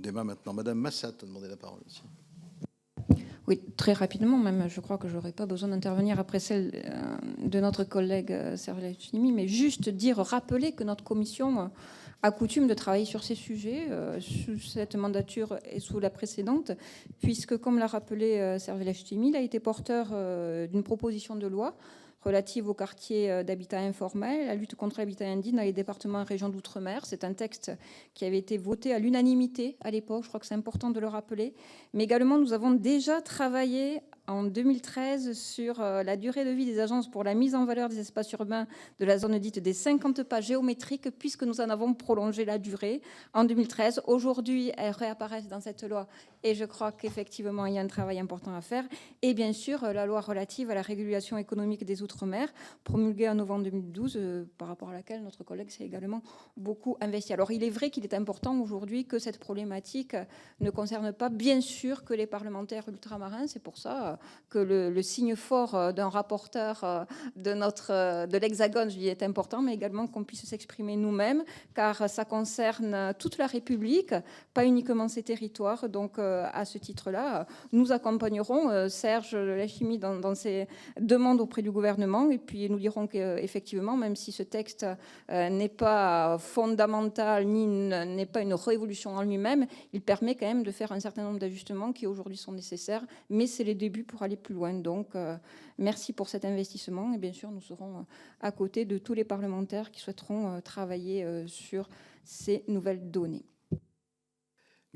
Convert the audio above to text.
débat maintenant. Madame Massat a demandé la parole aussi. Oui, très rapidement même. Je crois que je n'aurai pas besoin d'intervenir après celle de notre collègue Serge Letchimy, mais juste rappeler que notre commission a coutume de travailler sur ces sujets sous cette mandature et sous la précédente, puisque, comme l'a rappelé Serge Letchimy, il a été porteur d'une proposition de loi relative aux quartiers d'habitat informel, la lutte contre l'habitat indigne dans les départements et régions d'outre-mer. C'est un texte qui avait été voté à l'unanimité à l'époque, je crois que c'est important de le rappeler. Mais également, nous avons déjà travaillé en 2013 sur la durée de vie des agences pour la mise en valeur des espaces urbains de la zone dite des 50 pas géométriques, puisque nous en avons prolongé la durée en 2013. Aujourd'hui, elles réapparaissent dans cette loi et je crois qu'effectivement, il y a un travail important à faire. Et bien sûr, la loi relative à la régulation économique des Outre-mer, promulguée en novembre 2012, par rapport à laquelle notre collègue s'est également beaucoup investi. Alors, il est vrai qu'il est important aujourd'hui que cette problématique ne concerne pas, bien sûr, que les parlementaires ultramarins. C'est pour ça que le signe fort d'un rapporteur de l'Hexagone, je dis, est important, mais également qu'on puisse s'exprimer nous-mêmes, car ça concerne toute la République, pas uniquement ses territoires. Donc, à ce titre-là, nous accompagnerons Serge Letchimy dans ses demandes auprès du gouvernement, et puis nous dirons qu'effectivement, même si ce texte n'est pas fondamental, ni n'est pas une révolution en lui-même, il permet quand même de faire un certain nombre d'ajustements qui aujourd'hui sont nécessaires, mais c'est les débuts pour aller plus loin. Donc, merci pour cet investissement, et bien sûr, nous serons à côté de tous les parlementaires qui souhaiteront travailler sur ces nouvelles données.